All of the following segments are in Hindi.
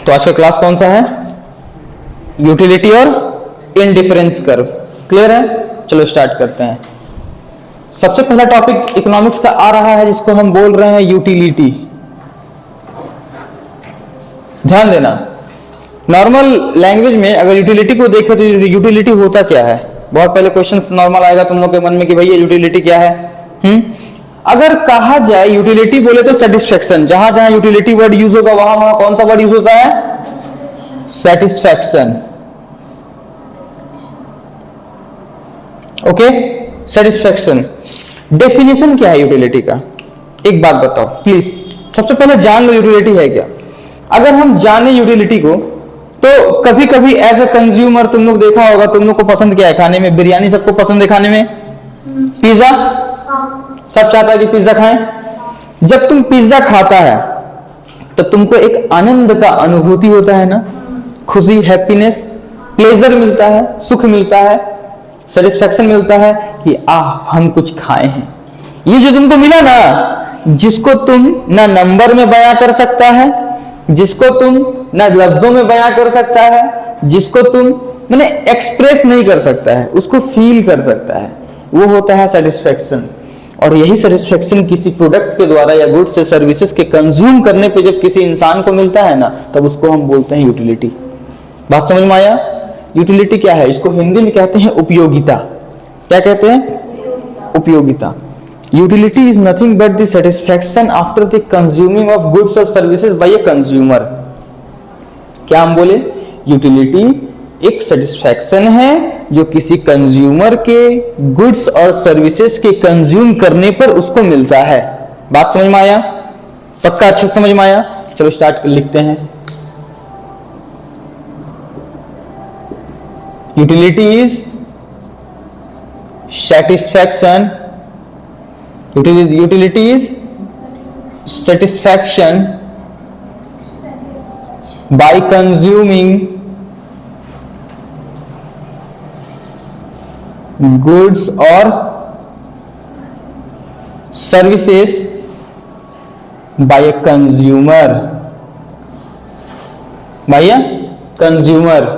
तो आज का क्लास कौन सा है? यूटिलिटी और इंडिफरेंस कर्व। क्लियर है? चलो स्टार्ट करते हैं। सबसे पहला टॉपिक इकोनॉमिक्स का आ रहा है जिसको हम बोल रहे हैं यूटिलिटी। ध्यान देना, नॉर्मल लैंग्वेज में अगर यूटिलिटी को देखें तो यूटिलिटी होता क्या है? बहुत पहले क्वेश्चन नॉर्मल आएगा तुम लोग के मन में कि भैया यूटिलिटी क्या है। अगर कहा जाए यूटिलिटी बोले तो सेटिस्फेक्शन, जहां जहां यूटिलिटी वर्ड यूज होगा वहां वहां कौन सा वर्ड यूज होता है? सेटिस्फेक्शन। Okay, satisfaction. डेफिनेशन क्या है यूटिलिटी का? एक बात बताओ प्लीज, सबसे पहले जान लो यूटिलिटी है क्या। अगर हम जाने यूटिलिटी को तो कभी कभी एज ए कंज्यूमर तुम लोग देखा होगा, तुम लोग को पसंद क्या है खाने में? बिरयानी सबको पसंद है खाने में? पिज्जा सब चाहता है कि पिज्जा खाएं। जब तुम पिज्जा खाता है तो तुमको एक आनंद का अनुभूति होता है ना, खुशी, हैप्पीनेस, प्लेजर मिलता है, सुख मिलता है, सेटिस्फेक्शन मिलता है कि हम कुछ खाए हैं। ये जो तुमको मिला ना, जिसको तुम ना नंबर में बयां कर सकता है, जिसको तुम ना लफ्जों में बयां कर सकता है, जिसको तुम मैंने एक्सप्रेस नहीं कर सकता है, उसको फील कर सकता है, वो होता है सेटिस्फेक्शन। और यही सेटिस्फेक्शन किसी प्रोडक्ट के द्वारा या गुड्स से सर्विसेज के कंज्यूम करने पे जब किसी इंसान को मिलता है ना, तब उसको हम बोलते हैं यूटिलिटी। बात समझ में आया? यूटिलिटी क्या है? इसको हिंदी में कहते हैं उपयोगिता। क्या कहते हैं? उपयोगिता। Utility is nothing but the satisfaction after the consuming of goods और सर्विसेज बाय ए कंज्यूमर। क्या हम बोले? यूटिलिटी एक सेटिस्फेक्शन है जो किसी कंज्यूमर के गुड्स और सर्विसेज के कंज्यूम करने पर उसको मिलता है। बात समझ में आया? पक्का अच्छे समझ में आया? चलो स्टार्ट लिखते हैं। Utility is satisfaction, utility is satisfaction by consuming goods और services by a consumer, by a consumer.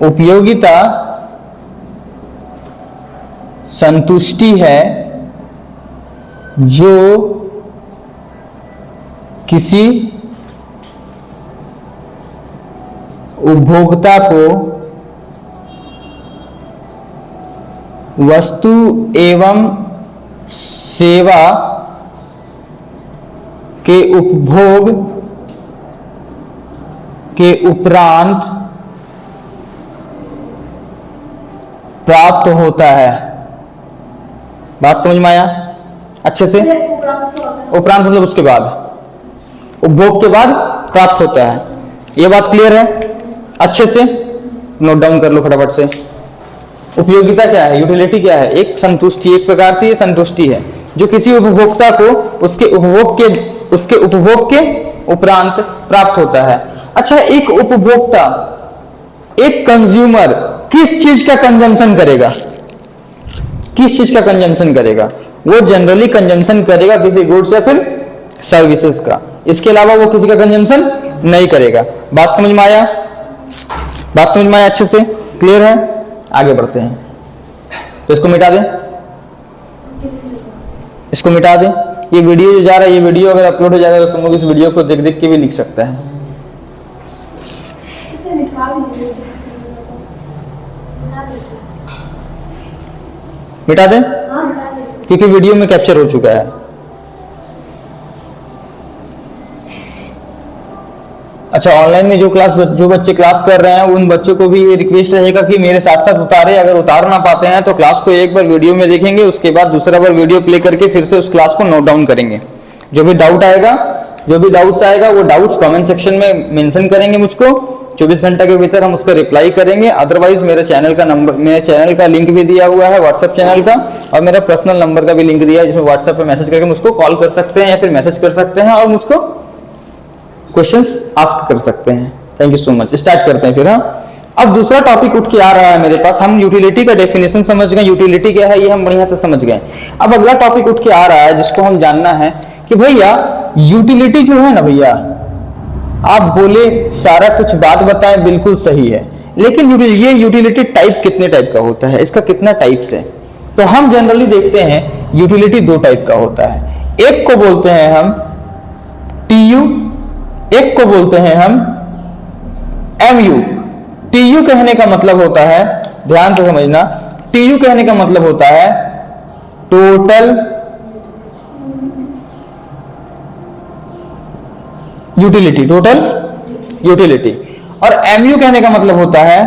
उपयोगिता संतुष्टि है जो किसी उपभोक्ता को वस्तु एवं सेवा के उपभोग के उपरांत प्राप्त होता है। बात समझ में आया अच्छे से? उपरांत मतलब उसके बाद, उपभोग के बाद प्राप्त होता है। ये बात क्लियर है? अच्छे से नोट डाउन कर लो फटाफट से। उपयोगिता क्या है? यूटिलिटी क्या है? एक संतुष्टि, एक प्रकार से ये संतुष्टि है जो किसी उपभोक्ता को उसके उपभोग के उपरांत प्राप्त होता है। अच्छा, एक उपभोक्ता, एक कंज्यूमर किस चीज का कंजम्पशन करेगा? किस चीज का कंजम्पशन करेगा? वो जनरली कंजम्पशन करेगा किसी गुड्स या फिर सर्विसेज का। इसके अलावा वो किसी का कंजम्पशन नहीं करेगा। बात समझ में आया? बात समझ में आया अच्छे से? क्लियर है? आगे बढ़ते हैं। तो इसको मिटा दें, इसको मिटा दें। ये वीडियो जो जा रहा है, ये वीडियो अगर अपलोड हो जाएगा तो तुम लोग इस वीडियो को देख देख के भी लिख सकते हैं। मिटा दें क्योंकि वीडियो में कैप्चर हो चुका है। अच्छा, ऑनलाइन में जो बच्चे क्लास कर रहे हैं उन बच्चों को भी ये रिक्वेस्ट रहेगा कि मेरे साथ साथ उतारे। अगर उतार ना पाते हैं तो क्लास को एक बार वीडियो में देखेंगे, उसके बाद दूसरा बार वीडियो प्ले करके फिर से उस क्लास को नोट डाउन करेंगे। जो भी डाउट आएगा, जो भी डाउट्स आएगा वो डाउट्स कमेंट सेक्शन में मेंशन करेंगे मुझको। 24 घंटे के भीतर हम उसका रिप्लाई करेंगे। अदरवाइज मेरे चैनल का लिंक भी दिया हुआ है व्हाट्सएप चैनल का, और मेरा पर्सनल नंबर का भी लिंक दिया है जिसमें व्हाट्सएप पे मैसेज करके मुझको कॉल कर सकते हैं या फिर मैसेज कर सकते हैं और मुझको क्वेश्चंस आस्क कर सकते हैं। Thank you so much. Start करते हैं फिर। हाँ, अब दूसरा टॉपिक उठ के आ रहा है मेरे पास। हम यूटिलिटी का डेफिनेशन समझ गए, यूटिलिटी क्या है ये हम बढ़िया से समझ गए। अब अगला टॉपिक उठ के आ रहा है जिसको हम जानना है कि भैया यूटिलिटी जो है ना भैया, आप बोले सारा कुछ बात बताएं, बिल्कुल सही है, लेकिन ये यूटिलिटी टाइप कितने टाइप का होता है, इसका कितना टाइप्स है? तो हम जनरली देखते हैं यूटिलिटी दो टाइप का होता है। एक को बोलते हैं हम टीयू, एक को बोलते हैं हम एमयू। टीयू कहने का मतलब होता है, ध्यान से समझना, टीयू कहने का मतलब होता है टोटल यूटिलिटी, टोटल यूटिलिटी। और एमयू कहने का मतलब होता है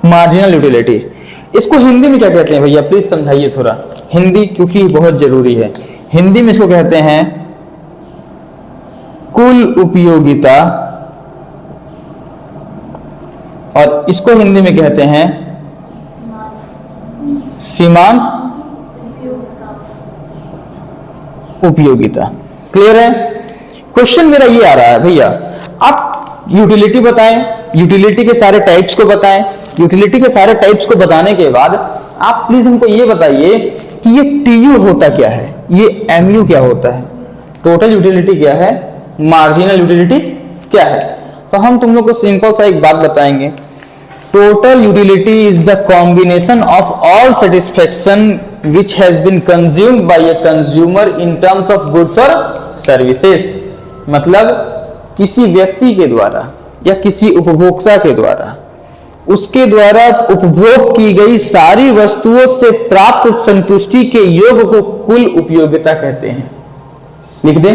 मार्जिनल यूटिलिटी। इसको हिंदी में क्या कहते हैं भैया, प्लीज समझाइए थोड़ा, हिंदी क्योंकि बहुत जरूरी है। हिंदी में इसको कहते हैं कुल उपयोगिता, और इसको हिंदी में कहते हैं सीमांत उपयोगिता। क्लियर है? क्वेश्चन मेरा ये आ रहा है भैया, आप यूटिलिटी बताएं, यूटिलिटी के सारे टाइप्स को बताएं। यूटिलिटी के सारे टाइप्स को बताने के बाद आप प्लीज हमको ये बताइए कि ये टीयू होता क्या है, ये एमयू क्या होता है, टोटल यूटिलिटी क्या है, मार्जिनल यूटिलिटी क्या है। तो हम तुम लोग को सिंपल सा एक बात बताएंगे, total utility is the combination of all satisfaction which has been consumed by a consumer in terms of goods or services। मतलब किसी व्यक्ति के द्वारा या किसी उपभोक्ता के द्वारा, उसके द्वारा उपभोग की गई सारी वस्तुओं से प्राप्त संतुष्टि के योग को कुल उपयोगिता कहते हैं। लिख दें,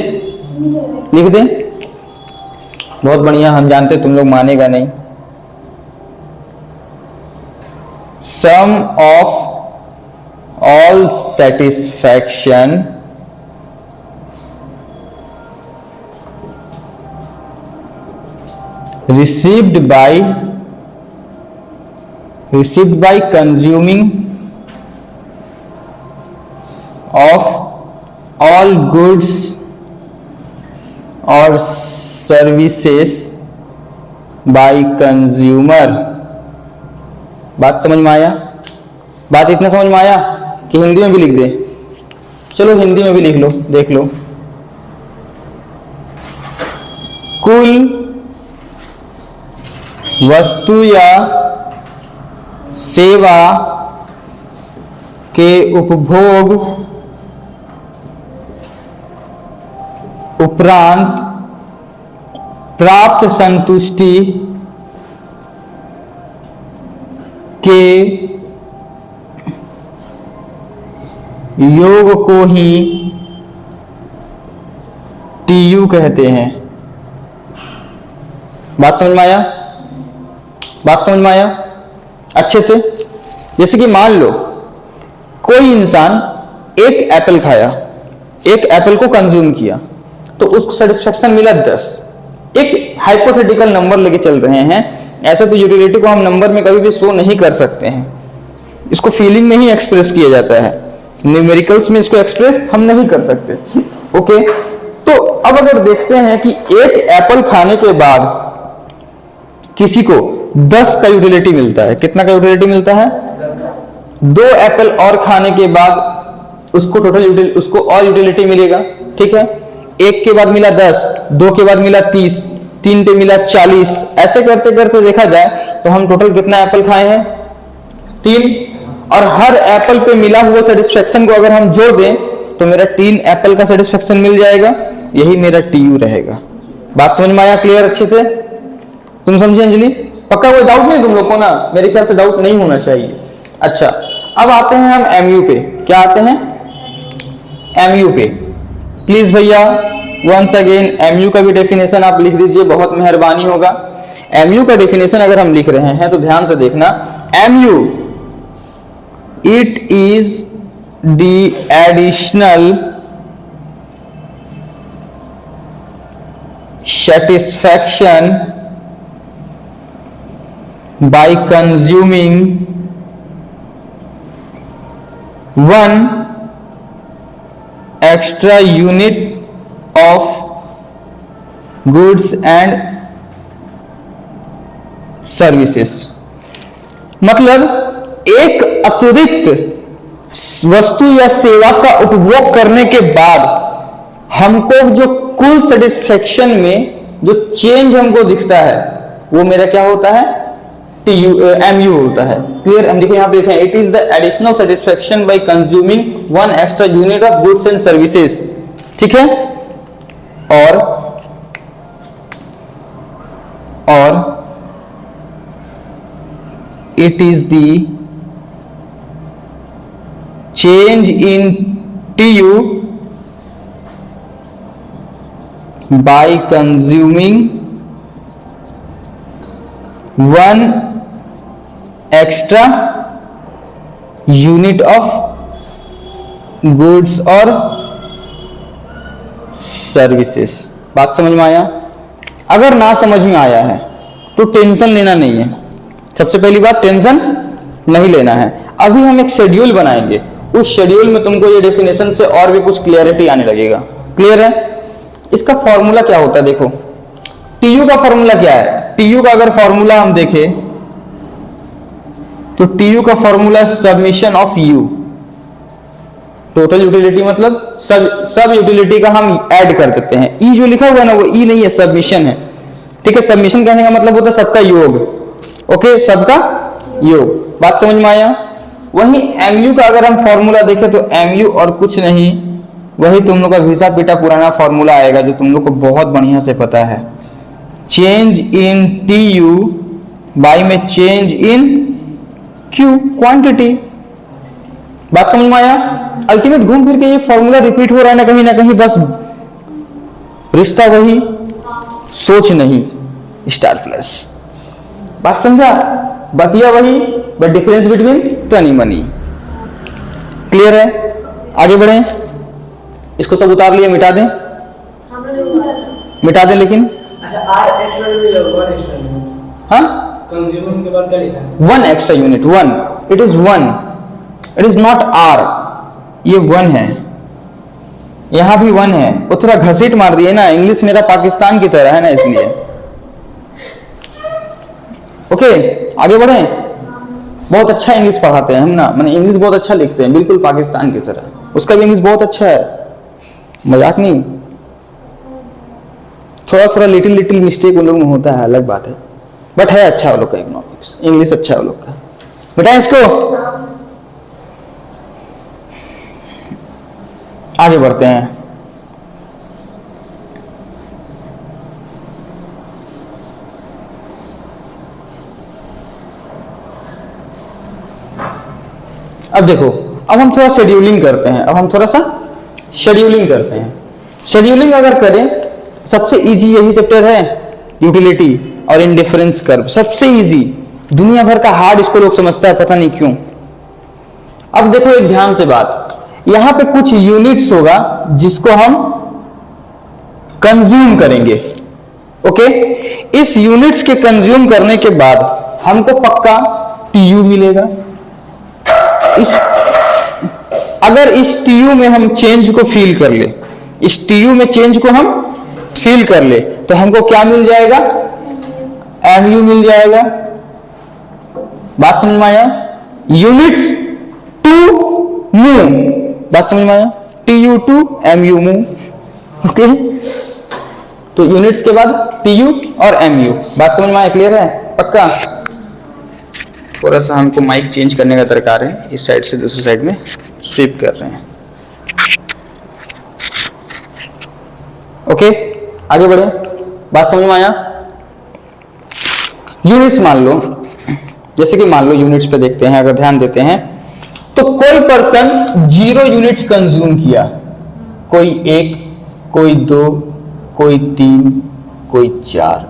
लिख दें, बहुत बढ़िया, हम जानते तुम लोग मानेगा नहीं। सम of all satisfaction received by consuming of all goods or services by consumer। बात समझ में आया? बात इतना समझ में आया कि हिंदी में भी लिख दे? चलो हिंदी में भी लिख लो, देख लो। कुल वस्तु या सेवा के उपभोग उपरांत प्राप्त संतुष्टि के योग को ही टीयू कहते हैं। बात समझ में आया? बात समझ में आया अच्छे से? जैसे कि मान लो कोई इंसान एक एप्पल खाया, एक एप्पल को कंज्यूम किया, तो उसको सेटिस्फेक्शन मिला 10। एक हाइपोथेटिकल नंबर लेके चल रहे हैं, ऐसे तो यूटिलिटी को हम नंबर में कभी भी शो नहीं कर सकते हैं, इसको फीलिंग में ही एक्सप्रेस किया जाता है, न्यूमेरिकल्स में इसको एक्सप्रेस हम नहीं कर सकते। ओके, तो अब अगर देखते हैं कि एक एप्पल खाने के बाद किसी को 10 का यूटिलिटी मिलता है, कितना का यूटिलिटी मिलता है? 2 एप्पल और खाने के बाद उसको टोटल उसको और यूटिलिटी मिलेगा। ठीक है, एक के बाद मिला 10, 2 के बाद मिला 30, 3 पे मिला 40, ऐसे करते करते देखा जाए तो हम टोटल कितना एप्पल खाए हैं? 3। और हर एप्पल पे मिला हुआ सेटिस्फेक्शन को अगर हम जोड़ दें तो मेरा 3 एप्पल का सेटिस्फेक्शन मिल जाएगा, यही मेरा टीयू रहेगा। बात समझ में आया? क्लियर अच्छे से? तुम समझे अंजलि? पक्का कोई डाउट नहीं तुम लोग को ना? मेरे ख्याल से डाउट नहीं होना चाहिए। अच्छा, अब आते हैं हम एमयू पे। क्या आते हैं? एमयू पे। प्लीज भैया वंस अगेन एमयू का भी डेफिनेशन आप लिख दीजिए, बहुत मेहरबानी होगा। एमयू का डेफिनेशन अगर हम लिख रहे हैं तो ध्यान से देखना। MU, it is the additional satisfaction by consuming one extra unit of goods and services. मतलब एक अतिरिक्त वस्तु या सेवा का उपभोग करने के बाद हमको जो कुल सेटिस्फेक्शन में जो चेंज हमको दिखता है वो मेरा क्या होता है, MU होता है। क्लियर? हम देखिए यहां पे देखें, it is the additional satisfaction bye consuming one extra unit of goods and services. ठीक है? और it is the change in TU by consuming one extra unit of goods or services। बात समझ में आया? अगर ना समझ में आया है तो टेंशन लेना नहीं है। सबसे पहली बात, टेंशन नहीं लेना है। अभी हम एक शेड्यूल बनाएंगे, उस शेड्यूल में तुमको ये डेफिनेशन से और भी कुछ क्लियरिटी आने लगेगा। क्लियर है? इसका फॉर्मूला क्या होता है? देखो, टीयू का फॉर्मूला क्या है? टीयू का अगर फॉर्मूला हम देखें तो टीयू का formula submission of you, total utility मतलब सब यूटिलिटी का हम ऐड कर देते हैं। ई जो लिखा हुआ है ना वो ई नहीं है, सबमिशन है। ठीक है? सबमिशन कहने का मतलब होता है सबका योग। ओके, सबका योग। बात समझ में आया? वहीं एमयू का अगर हम फॉर्मूला देखें तो एमयू और कुछ नहीं, वही तुम लोग का घिसा पीटा पुराना फॉर्मूला आएगा जो तुम लोग को बहुत बढ़िया से पता है। चेंज इन टीयू बाई में चेंज इन क्यू, क्वांटिटी। बात समझ में आया? अल्टीमेट घूम फिर के ये फॉर्मूला रिपीट हो रहा है ना कहीं, बस रिश्ता वही, सोच नहीं, स्टार प्लस। बात समझा? बतिया वही, बट डिफरेंस बिटवीन टनी मनी। क्लियर है? आगे बढ़े। इसको सब उतार लिया, मिटा दें, मिटा दें लेकिन हाँ, कंज्यूमर के बाद क्या लिखा है? One extra unit, one, it is one, it is not R, ये वन है, यहां भी वन है। वो थोड़ा घसीट मार दिए ना, इंग्लिश मेरा पाकिस्तान की तरह है ना, इसलिए। ओके, आगे बढ़े। बहुत अच्छा इंग्लिश पढ़ाते हैं हम ना, मैंने इंग्लिश बहुत अच्छा लिखते हैं, बिल्कुल पाकिस्तान की तरह। उसका भी इंग्लिश बहुत अच्छा है, मजाक नहीं। थोड़ा थोड़ा लिटिल मिस्टेक उन लोग में होता है, अलग बात है, बट है अच्छा वो लोग का इकोनॉमिक्स, इंग्लिश अच्छा है वो लोग का। बेटा इसको आगे बढ़ते हैं। अब देखो, अब हम थोड़ा शेड्यूलिंग करते हैं। शेड्यूलिंग अगर करें, सबसे इजी यही चैप्टर है, यूटिलिटी और इंडिफरेंस कर्व। सबसे इजी, दुनिया भर का हार्ड इसको लोग समझता है, पता नहीं क्यों। अब देखो एक ध्यान से बात, यहां पे कुछ यूनिट्स होगा जिसको हम कंज्यूम करेंगे। ओके, इस यूनिट्स के कंज्यूम करने के बाद हमको पक्का टीयू मिलेगा। अगर इस टीयू में हम चेंज को फील कर ले, इस टीयू में चेंज को हम फील कर ले, तो हमको क्या मिल जाएगा? एमयू मिल जाएगा। बात समझ में आया? यूनिट्स टू मूव, बात समझ में आया? TU to MU move. Okay, तो यूनिट्स के बाद टीयू और एमयू। बात समझ में आया? क्लियर है? पक्का? थोड़ा सा हमको माइक चेंज करने का दरकार है, इस साइड से दूसरी साइड में स्विप कर रहे हैं। ओके, आगे बढ़े। बात समझ में आया? यूनिट्स मान लो, जैसे कि मान लो यूनिट्स पे देखते हैं, अगर ध्यान देते हैं तो कोई पर्सन 0 यूनिट्स कंज्यूम किया, कोई 1, कोई 2, कोई 3, कोई 4,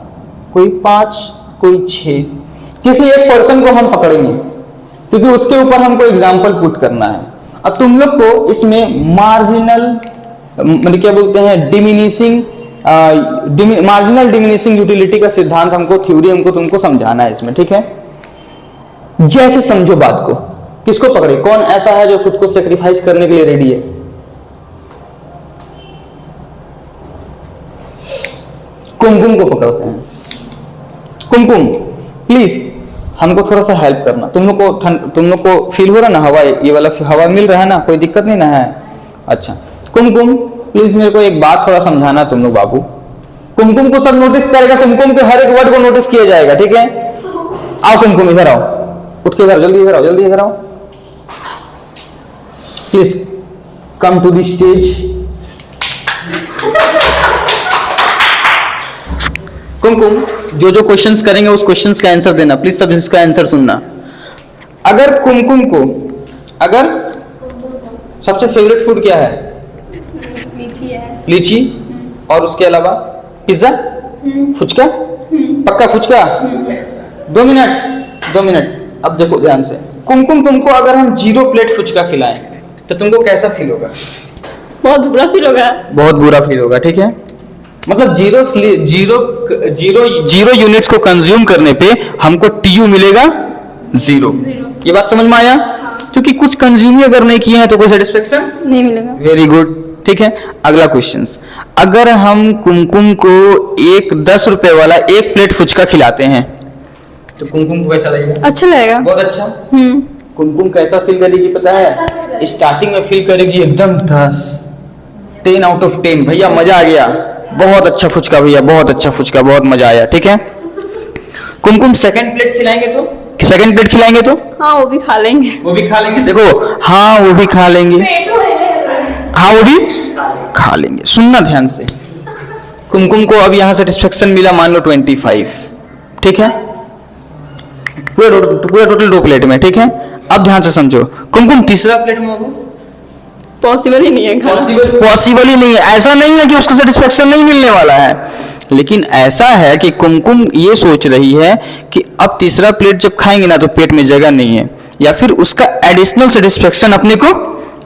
कोई 5, कोई 6। किसी एक पर्सन को हम पकड़ेंगे क्योंकि उसके ऊपर हमको एग्जाम्पल पुट करना है। अब तुम लोग को इसमें मार्जिनल, मतलब क्या बोलते हैं, मार्जिनल डिमिनिशिंग यूटिलिटी का सिद्धांत हमको, थ्योरी हमको तुमको समझाना है इसमें। ठीक है? जैसे समझो बात को, किसको पकड़े? कौन ऐसा है जो खुद को सेक्रीफाइस करने के लिए रेडी है? कुमकुम को पकड़ते हैं। कुमकुम प्लीज हमको थोड़ा सा हेल्प करना। तुम लोग को फील हो रहा ना हवा, ये वाला हवा मिल रहा है ना, कोई दिक्कत नहीं ना है? अच्छा कुमकुम प्लीज मेरे को एक बात थोड़ा समझाना तुम लोग बाबू। कुमकुम को सब नोटिस करेगा, कुमकुम के हर एक वर्ड को नोटिस किया जाएगा, ठीक है? आओ कुमकुम इधर आओ, उठ के इधर, जल्दी इधर आओ, जल्दी इधर आओ। Please come to the stage. Kumkum जो जो क्वेश्चंस करेंगे उस क्वेश्चंस का आंसर देना प्लीज, सब इसका आंसर सुनना। अगर कुमकुम को, अगर सबसे फेवरेट फूड क्या है? लीची है। लीची। और उसके अलावा पिज्जा, फुचका, पक्का फुचका। 2 मिनट अब देखो ध्यान से। कुमकुम तुमको अगर हम 0 प्लेट फुचका खिलाएं तो तुमको कैसा फील होगा? बहुत बुरा फील होगा। बहुत बुरा फील होगा, ठीक है? मतलब जीरो यूनिट्स को कंज्यूम करने पे हमको टीयू मिलेगा 0। ये बात समझ में आया? क्योंकि कुछ कंज्यूम ही अगर नहीं किए हैं तो कोई सेटिस्फेक्शन नहीं मिलेगा। वेरी गुड, ठीक है। अगला क्वेश्चन, अगर हम कुमकुम को 10 रुपए वाला 1 प्लेट फुचका खिलाते हैं तो कुमकुम को कैसा लगेगा? अच्छा लगेगा, बहुत अच्छा। कुमकुम कैसा फील करेगी पता है? स्टार्टिंग में फील करेगी एकदम 10 आउट ऑफ 10, भैया मजा आ गया, बहुत अच्छा फुचका भैया, बहुत अच्छा फुचका, बहुत मजा आया, ठीक है। कुमकुम सेकंड प्लेट खिलाएंगे तो हाँ वो भी खा लेंगे, देखो हाँ वो भी खा लेंगे, हाँ वो भी खा लेंगे। सुनना ध्यान से, कुमकुम को अब यहाँ सेटिस्फेक्शन मिला मान लो 25, ठीक है, पूरा टोटल 2 प्लेट में, ठीक है। अब ध्यान से समझो, कुमकुम तीसरा प्लेट में होगा, पॉसिबल ही नहीं है, पॉसिबल ही नहीं है। ऐसा नहीं है कि उसको सेटिस्फेक्शन नहीं मिलने वाला है, लेकिन ऐसा है कि कुमकुम ये सोच रही है कि अब तीसरा प्लेट जब खाएंगे ना तो पेट में जगह नहीं है, या फिर उसका एडिशनल सेटिस्फेक्शन अपने को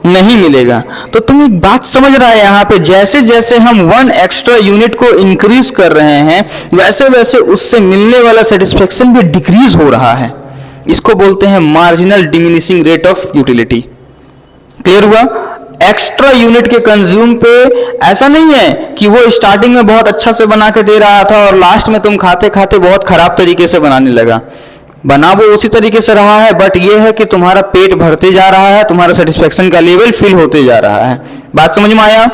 नहीं मिलेगा। तो तुम एक बात समझ रहा है यहाँ पे, जैसे जैसे हम 1 एक्स्ट्रा यूनिट को इंक्रीज कर रहे हैं वैसे वैसे उससे मिलने वाला सेटिस्फेक्शन भी डिक्रीज हो रहा है। इसको बोलते हैं marginal diminishing rate of utility. Clear हुआ? एक्स्ट्रा यूनिट के कंज्यूम पे ऐसा नहीं है कि वो स्टार्टिंग में बहुत अच्छा से बना के दे रहा था और लास्ट में तुम खाते खाते बहुत खराब तरीके से बनाने लगा। बना वो उसी तरीके से रहा है, बट ये है कि तुम्हारा पेट भरते जा रहा है, तुम्हारा सेटिस्फेक्शन का लेवल फिल होते जा रहा है। बात समझ में आया?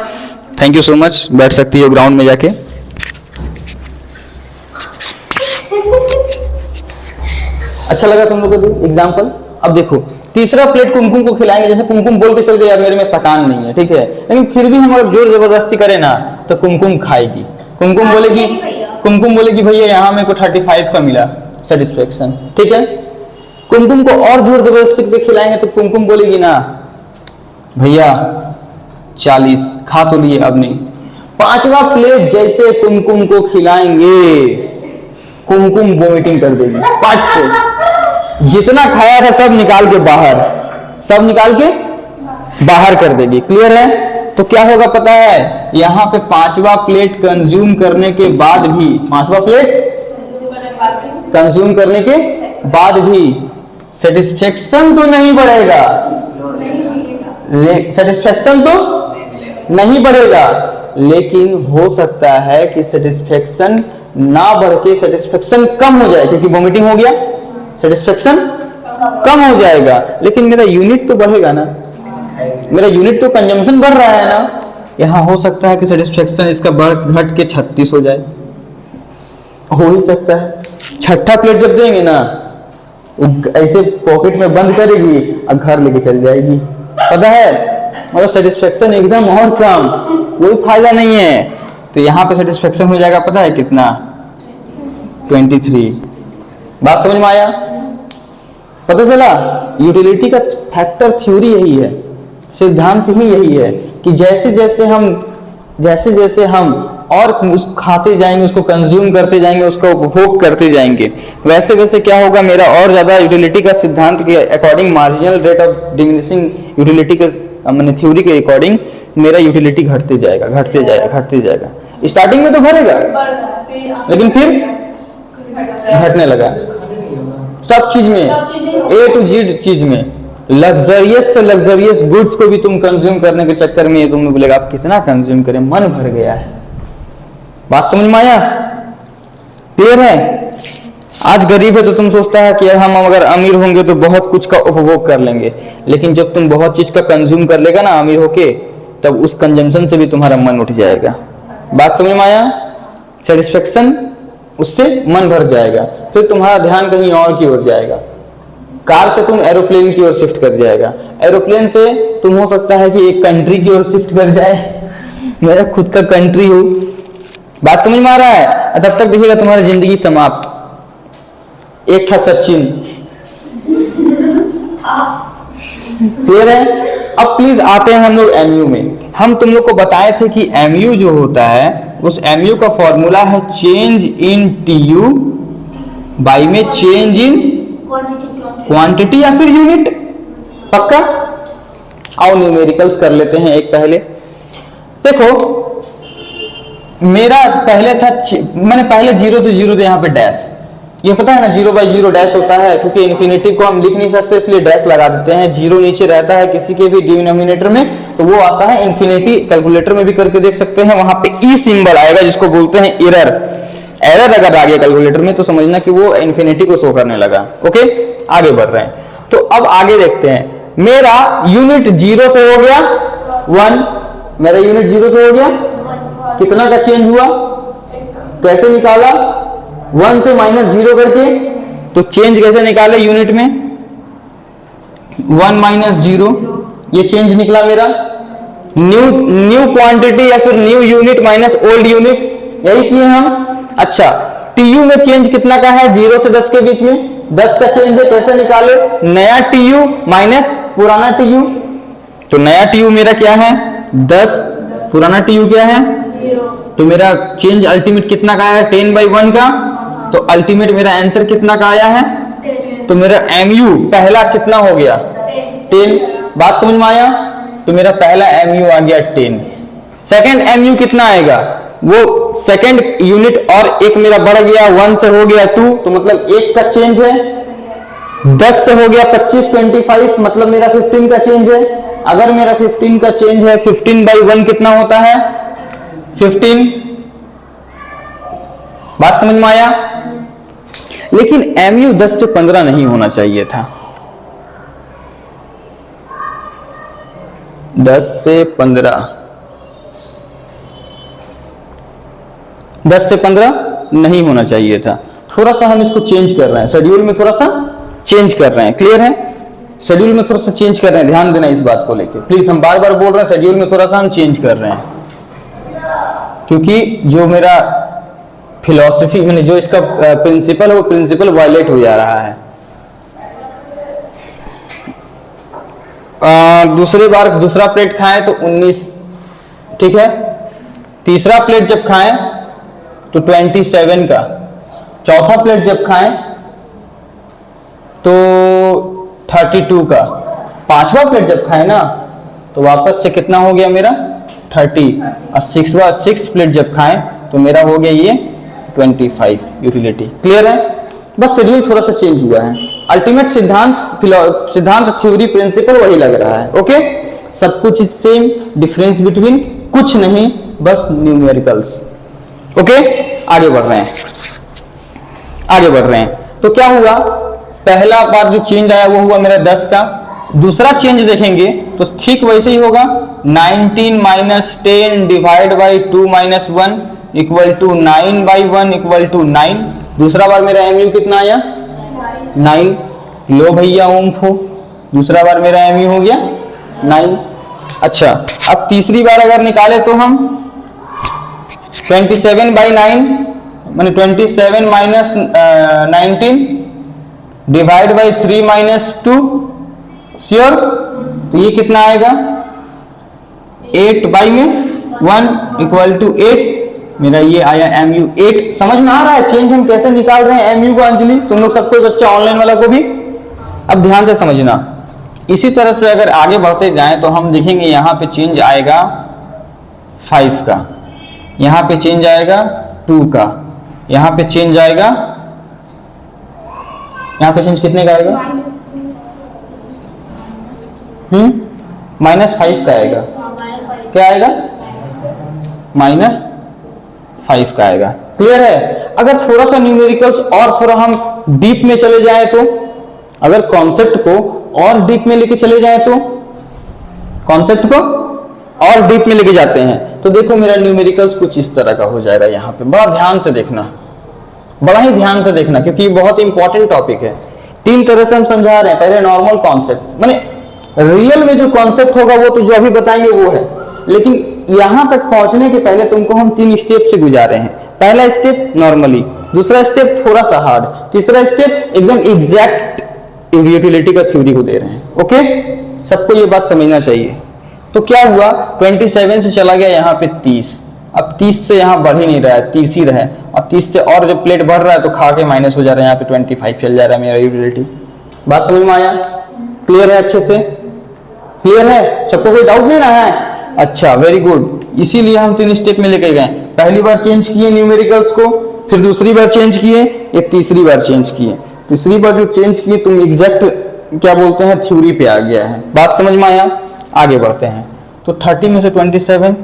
थैंक यू सो मच, बैठ सकती हो ग्राउंड में जाके। अच्छा लगा तुम लोगों को एग्जाम्पल? अब देखो तीसरा प्लेट कुमकुम को खिलाएंगे, जैसे कुमकुम बोल के चल गई यार मेरे में सकान नहीं है, ठीक है, लेकिन फिर भी हम अगर जोर जबरदस्ती करें ना तो कुमकुम खाएगी। कुमकुम बोलेगी भैया यहाँ मेरे को 35 का मिला सेटिस्फेक्शन, ठीक है। कुमकुम को और जोर जबरदस्ती पे खिलाएंगे तो कुमकुम बोलेगी ना भैया 40 खा तो लिए अब नहीं। 5वां प्लेट जैसे कुमकुम को खिलाएंगे कुमकुम वोमिटिंग कर देगी पाँच से, जितना खाया था सब निकाल के बाहर कर देगी। क्लियर है? तो क्या होगा पता है, यहाँ पे 5वां प्लेट कंज्यूम करने के बाद भी, 5वां प्लेट कंज्यूम करने के बाद भी सेटिस्फेक्शन तो नहीं बढ़ेगा, सेटिस्फेक्शन तो नहीं बढ़ेगा, लेकिन हो सकता है कि सेटिस्फेक्शन ना बढ़ के सेटिस्फेक्शन कम हो जाए, क्योंकि वोमिटिंग हो गया, सेटिस्फेक्शन कम हो जाएगा, लेकिन मेरा यूनिट तो बढ़ेगा ना, मेरा यूनिट तो कंजम्पशन बढ़ रहा है ना। यहाँ हो सकता है कि सेटिस्फेक्शन इसका घट के 36 हो जाए, हो ही सकता है। 6ठा प्लेट जब देंगे ना ऐसे पॉकेट में बंद करेगी और घर लेके चल जाएगी, पता है, मतलब सेटिस्फेक्शन एकदम और कम, कोई फायदा नहीं है। तो यहाँ पे सेटिस्फेक्शन हो जाएगा पता है कितना, 23। बात समझ में आया? पता चला? यूटिलिटी का फैक्टर थ्योरी यही है, सिद्धांत ही यही है कि जैसे जैसे हम और उस खाते जाएंगे, उसको कंज्यूम करते जाएंगे, उसको उपभोग करते जाएंगे, वैसे वैसे क्या होगा, मेरा और ज्यादा यूटिलिटी का सिद्धांत के according, marginal rate of diminishing utility के मैंने थ्योरी के अकॉर्डिंग मेरा यूटिलिटी घटते जाएगा। स्टार्टिंग में तो भरेगा लेकिन फिर घटने लगा, सब चीज में, A to Z चीज में। लग्जरियस से लग्जरियस गुड्स को भी तुम कंज्यूम करने के चक्कर में तुम बोलेगा आप कितना कंज्यूम करें, मन भर गया है। बात समझ में आया? क्लियर है? आज गरीब है तो तुम सोचता है कि हम अगर अमीर होंगे तो बहुत कुछ का उपभोग कर लेंगे, लेकिन जब तुम बहुत चीज का कंज्यूम कर लेगा ना अमीर होके, तब उस कंजम्पशन से भी तुम्हारा मन उठ जाएगा। बात समझ में आया? सेटिस्फेक्शन, उससे मन भर जाएगा, फिर तुम्हारा ध्यान कहीं और की ओर जाएगा। कार से तुम एरोप्लेन की ओर शिफ्ट कर जाएगा, एरोप्लेन से तुम हो सकता है कि एक कंट्री की ओर शिफ्ट कर जाए, मेरा खुद का कंट्री हो। बात समझ में आ रहा है? तब तक देखिएगा तुम्हारी जिंदगी समाप्त। एक था सचिन, क्लियर है? अब प्लीज आते हैं हम लोग एमयू में। हम तुम लोग को बताए थे कि एमयू जो होता है उस एमयू का फॉर्मूला है चेंज इन टीयू बाई में चेंज इन क्वांटिटी या फिर यूनिट। पक्का? आओ न्यूमेरिकल्स कर लेते हैं एक पहले। देखो मेरा पहले था, मैंने पहले 0 तो 0 थे, यहाँ पे डैश, ये पता है ना 0/0 डैश होता है, क्योंकि इन्फिनिटी को हम लिख नहीं सकते इसलिए डैश लगा देते हैं। 0 नीचे रहता है किसी के भी डिनोमिनेटर में तो वो आता है इन्फिनिटी। कैलकुलेटर में भी करके देख सकते हैं, वहां पे ई सिंबल आएगा जिसको बोलते हैं एरर। एरर अगर आ गया कैलकुलेटर में तो समझना कि वो इन्फिनिटी को शो करने लगा। ओके, आगे बढ़ रहे हैं। तो अब आगे देखते हैं। मेरा यूनिट 0 से हो गया 1, मेरा यूनिट 0 से हो गया, कितना का चेंज हुआ, कैसे निकाला, 1 से -0 करके। तो चेंज कैसे निकाले यूनिट में, 1 - 0, ये चेंज निकला मेरा। न्यू क्वांटिटी या फिर new unit minus old unit, यही किए हम। अच्छा, टीयू में चेंज कितना का है, 0 से 10 के बीच में 10 का चेंज है, कैसे निकाले, नया टीयू माइनस पुराना टीयू। तो नया टीयू मेरा क्या है 10, पुराना टीयू क्या है 0। तो मेरा चेंज अल्टीमेट कितना का आया 10/1 का। तो अल्टीमेट मेरा आंसर कितना का आया है 10। तो मेरा एमयू पहला कितना हो गया 10। बात समझ में आया? तो मेरा पहला एमयू आ गया 10। सेकंड एमयू कितना आएगा, वो सेकंड यूनिट और एक मेरा बढ़ गया, 1 से हो गया 2, तो मतलब 1 का चेंज है। 10 से हो गया 25, 25, मतलब मेरा 15 का चेंज है। अगर मेरा 15 का चेंज है, 15/1 कितना होता है 15। बात समझ में आया? लेकिन एमयू 10 से 15 नहीं होना चाहिए था। 10 से 15 नहीं होना चाहिए था। थोड़ा सा हम इसको चेंज कर रहे हैं, शेड्यूल में थोड़ा सा चेंज कर रहे हैं। क्लियर है? शेड्यूल में थोड़ा सा चेंज कर रहे हैं, ध्यान देना इस बात को लेके प्लीज। हम बार बार बोल रहे हैं शेड्यूल में थोड़ा सा हम चेंज कर रहे हैं, क्योंकि जो मेरा फिलॉसफी मैंने जो इसका प्रिंसिपल है वो प्रिंसिपल वायलेट हो जा रहा है। दूसरी बार दूसरा प्लेट खाएं तो 19, ठीक है। तीसरा प्लेट जब खाएं तो 27 का। चौथा प्लेट जब खाएं तो 32 का। पांचवा प्लेट जब खाएं ना तो वापस से कितना हो गया मेरा 30। और सिक्स प्लेट जब खाएं तो मेरा हो गया ये 25 यूटिलिटी। क्लियर है? बस शेड्यूल थोड़ा सा चेंज हुआ है, अल्टीमेट सिद्धांत थ्योरी प्रिंसिपल वही लग रहा है। ओके, सब कुछ सेम, डिफरेंस बिटवीन कुछ नहीं, बस न्यूमेरिकल्स। ओके, आगे बढ़ रहे हैं। तो क्या हुआ, पहला बार जो चेंज आया वो हुआ मेरा 10 का। दूसरा चेंज देखेंगे तो ठीक वैसे ही होगा, 19 - 10 divide by 2 - 1 equal to 9/1 equal to 9। दूसरा बार मेरा एमयू कितना आया 9। लो भैया ओम फो, दूसरा बार मेरा एमयू हो गया 9। अच्छा, अब तीसरी बार अगर निकाले तो हम 27/9 माने 27 - 19 डिवाइड बाई 3 - 2, श्योर। तो ये कितना आएगा 8/1 इक्वल टू 8। मेरा ये आया एमयू 8। समझ में आ रहा है चेंज हम कैसे निकाल रहे हैं एमयू को अंजलि, तुम लोग सबको, बच्चा ऑनलाइन वाला को भी। अब ध्यान से समझना, इसी तरह से अगर आगे बढ़ते जाएं तो हम देखेंगे यहाँ पे चेंज आएगा 5 का, यहाँ पे चेंज आएगा 2 का, यहाँ पे चेंज आएगा, यहाँ पे चेंज कितने का आएगा -5 का आएगा। क्या आएगा -5 का आएगा। क्लियर है? अगर थोड़ा सा न्यूमेरिकल्स और थोड़ा हम डीप में चले जाएं तो, अगर कॉन्सेप्ट को और डीप में लेके चले जाएं तो, कॉन्सेप्ट को और डीप में लेके जाते हैं तो देखो मेरा न्यूमेरिकल्स कुछ इस तरह का हो जाएगा। यहाँ पे बड़ा ध्यान से देखना, बड़ा ही ध्यान से देखना, क्योंकि ये बहुत इंपॉर्टेंट टॉपिक है। 3 तरह से हम समझा रहे हैं। पहले नॉर्मल कॉन्सेप्ट, माने रियल में जो कॉन्सेप्ट होगा वो तो जो अभी बताएंगे वो है, लेकिन यहां तक पहुंचने के पहले तुमको हम 3 स्टेप से गुजारे हैं। पहला स्टेप नॉर्मली, दूसरा स्टेप थोड़ा सा हार्ड, तीसरा स्टेप एकदम एग्जैक्ट यूटिलिटी का थ्योरी को दे रहे हैं। ओके, सबको ये बात समझना चाहिए। तो क्या हुआ, 27 से चला गया यहाँ पे 30, अब 30 से यहाँ बढ़ ही नहीं रहा है, 30 ही रहा, और 30 से और जब प्लेट बढ़ रहा है तो खा के माइनस हो जा रहा है, यहाँ पे 25 चल जा रहा है मेरा यूटिलिटी। बात समझ में आया? क्लियर है? अच्छे से क्लियर है? सबको कोई डाउट नहीं रहा है? अच्छा, वेरी गुड। इसीलिए हम 3 स्टेप में लेके गए। पहली बार चेंज किए न्यूमेरिकल्स को, फिर दूसरी बार चेंज किए, ये तीसरी बार चेंज किए। तीसरी बार जो चेंज किए तुम एग्जैक्ट क्या बोलते हैं, थ्योरी पे आ गया है। बात समझ में आया? आगे बढ़ते हैं। तो 30 में से 27,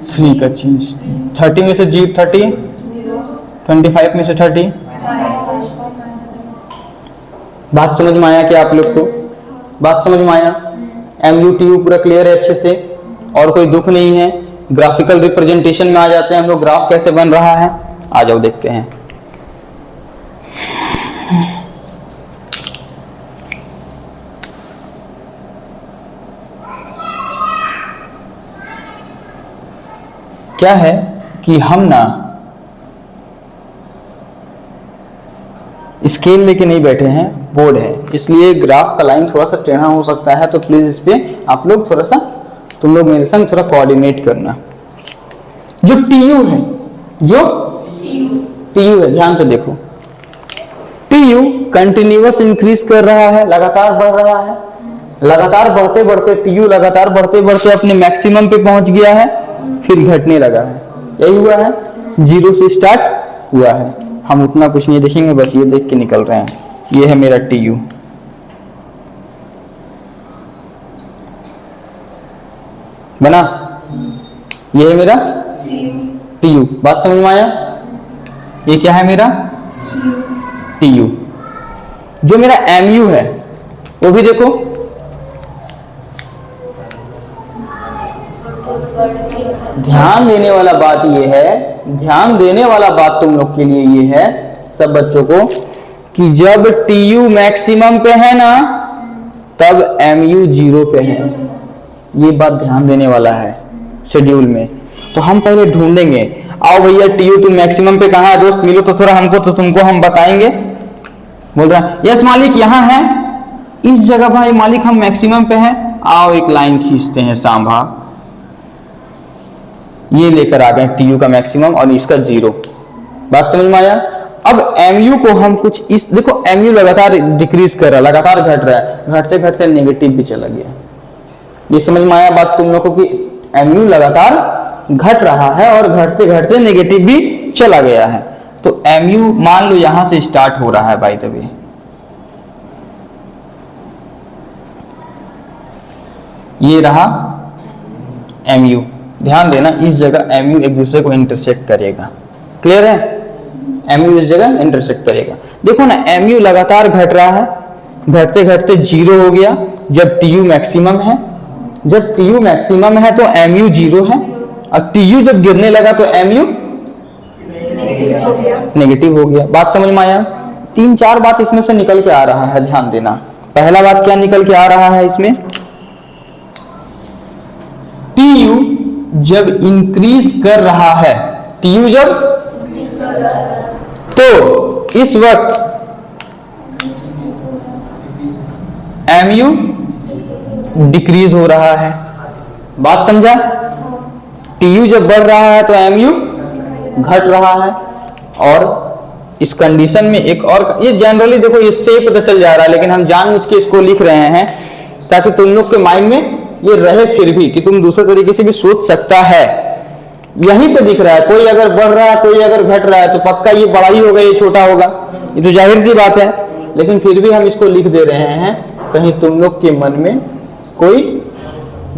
3 का चेंज, 30 में से 30, 25 में से 30। बात समझ में आया क्या आप लोग को? बात समझ में आया? MUTU पूरा क्लियर है अच्छे से, और कोई दुख नहीं है। ग्राफिकल रिप्रेजेंटेशन में आ जाते हैं हम लोग। ग्राफ कैसे बन रहा है, आ जाओ देखते हैं। क्या है कि हम ना स्केल लेके नहीं बैठे हैं, बोर्ड है, इसलिए ग्राफ का लाइन थोड़ा सा टेढ़ा हो सकता है, तो प्लीज इस पे आप लोग थोड़ा सा, तुम लोग मेरे संग थोड़ा कोऑर्डिनेट करना। जो TU है, जो TU है, ध्यान से देखो, TU कंटिन्यूअस इंक्रीज कर रहा है, लगातार बढ़ रहा है, लगातार बढ़ते बढ़ते TU लगातार बढ़ते बढ़ते अपने मैक्सिमम पे पहुंच गया है, फिर घटने लगा है। यही हुआ है, 0 से स्टार्ट हुआ है। हम उतना कुछ नहीं देखेंगे, बस ये देख के निकल रहे हैं। ये है मेरा TU, बना? ये है मेरा TU। बात समझ में आया? ये क्या है मेरा TU। जो मेरा MU है वो भी देखो, ध्यान देने वाला बात ये है, ध्यान देने वाला बात तुम लोग के लिए ये है सब बच्चों को, कि जब TU मैक्सिमम पे है ना तब MU 0 पे है। ये बात ध्यान देने वाला है शेड्यूल में। तो हम पहले ढूंढेंगे, आओ भैया TU तुम मैक्सिमम पे कहाँ है दोस्त, मिलो तो थोड़ा हमको, तो तुमको हम बताएंगे। बोल रहा है यस मालिक यहाँ है, इस जगह भाई मालिक हम मैक्सिमम पे हैं। आओ एक लाइन खींचते हैं सांभा, ये लेकर आ गए TU का मैक्सिमम और इसका 0। बात समझ में आया? अब MU को हम कुछ इस, देखो MU लगातार डिक्रीज कर रहा है, लगातार घट रहा है, घटते घटते नेगेटिव भी चला गया। ये समझ में आया बात तुम लोगों की? MU लगातार घट रहा है और घटते घटते नेगेटिव भी चला गया है। तो MU मान लो यहां से स्टार्ट हो रहा है बाय द वे, ये रहा MU। ध्यान देना, इस जगह MU एक दूसरे को इंटरसेक्ट करेगा। क्लियर है? MU इस जगह इंटरसेक्ट करेगा। देखो ना, MU लगातार घट रहा है, घटते घटते 0 हो गया जब TU मैक्सिमम है। जब TU मैक्सिमम है तो MU 0 है, और TU जब गिरने लगा तो MU नेगेटिव हो गया। बात समझ में आया? 3-4 बात इसमें से निकल के आ रहा है, ध्यान देना। पहला बात क्या निकल के आ रहा है इसमें, TU जब इंक्रीज कर रहा है, TU जब, तो इस वक्त MU डिक्रीज हो रहा है। बात समझा? TU जब बढ़ रहा है तो MU घट रहा है। और इस कंडीशन में एक और, ये जनरली देखो इससे ही पता चल जा रहा है, लेकिन हम जानबूझ के इसको लिख रहे हैं ताकि तुम लोग के माइंड में ये रहे फिर भी, कि तुम दूसरे तरीके से भी सोच सकता है। यहीं पे दिख रहा है, कोई अगर बढ़ रहा है कोई अगर घट रहा है तो पक्का ये बड़ा ही होगा, ये छोटा होगा, ये तो जाहिर सी बात है। लेकिन फिर भी हम इसको लिख दे रहे हैं, कहीं तुम लोग के मन में कोई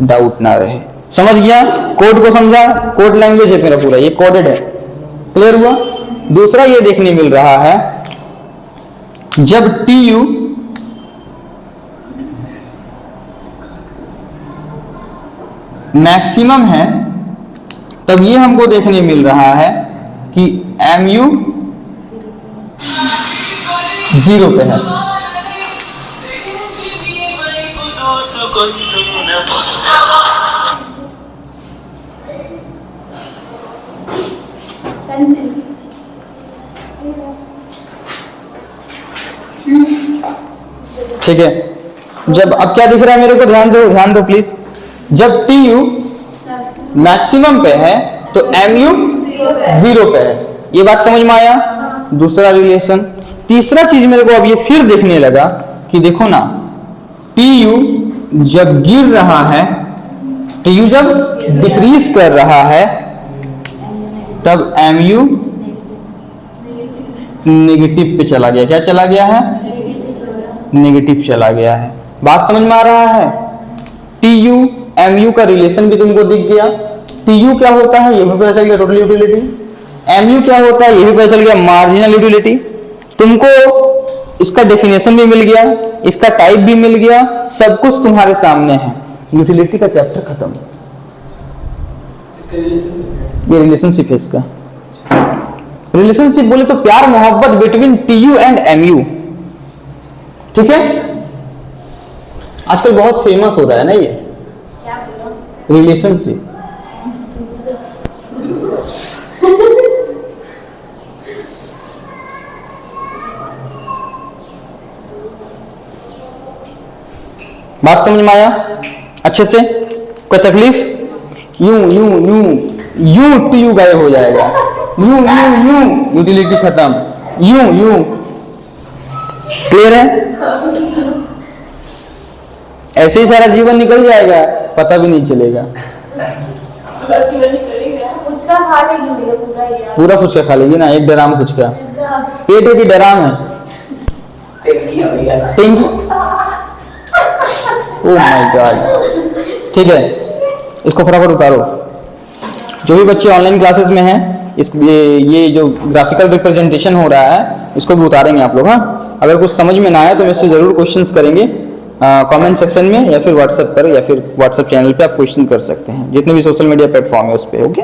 डाउट ना रहे। समझ गया? कोड को समझा? कोड लैंग्वेज है मेरा पूरा, ये कोडेड है। क्लियर हुआ? दूसरा ये देखने मिल रहा है जब TU मैक्सिमम है तब ये हमको देखने मिल रहा है कि MU 0 पे है। ठीक है, जब अब क्या दिख रहा है मेरे को, ध्यान दो प्लीज। जब TU मैक्सिमम पे है तो MU 0 पे है। ये बात समझ में आया? दूसरा रिलेशन। तीसरा चीज मेरे को अब ये फिर देखने लगा कि देखो ना, TU जब गिर रहा है, TU जब डिक्रीज कर रहा है तब MU नेगेटिव पे चला गया। क्या चला गया है? नेगेटिव चला गया है। बात समझ में आ रहा है? TU MU का रिलेशन भी तुमको दिख गया। TU क्या होता है ये भी पता चल गया, टोटल यूटिलिटी। MU क्या होता है ये भी पता चल गया, मार्जिनल यूटिलिटी। तुमको इसका डेफिनेशन भी मिल गया, इसका टाइप भी मिल गया, सब कुछ तुम्हारे सामने है। यूटिलिटी का चैप्टर खत्म। ये रिलेशनशिप है इसका। रिलेशनशिप बोले तो प्यार मोहब्बत बिटवीन TU एंड MU। ठीक है, आजकल बहुत फेमस हो रहा है ना ये रिलेशनशिप। बात समझ में आया अच्छे से? कोई तकलीफ? यूं यूं यूं यूं TU गायब हो जाएगा। यूं यूं यूं यूटिलिटी खत्म। यूं यूं। क्लियर है? ऐसे ही सारा जीवन निकल जाएगा, पता भी नहीं चलेगा। पूरा फुचका खा लेगी ना, एक डराम फुचका। पेट है कि डराम है? Oh my God. ठीक है, इसको फटाफट उतारो। जो भी बच्चे ऑनलाइन क्लासेस में हैं, ये जो ग्राफिकल रिप्रेजेंटेशन हो रहा है इसको भी उतारेंगे आप लोग। हाँ, अगर कुछ समझ में ना आया तो मुझसे जरूर क्वेश्चंस करेंगे कमेंट सेक्शन में, या फिर व्हाट्सएप पर, या फिर व्हाट्सएप चैनल पे आप क्वेश्चन कर सकते हैं, जितने भी सोशल मीडिया प्लेटफॉर्म है उस पर। ओके।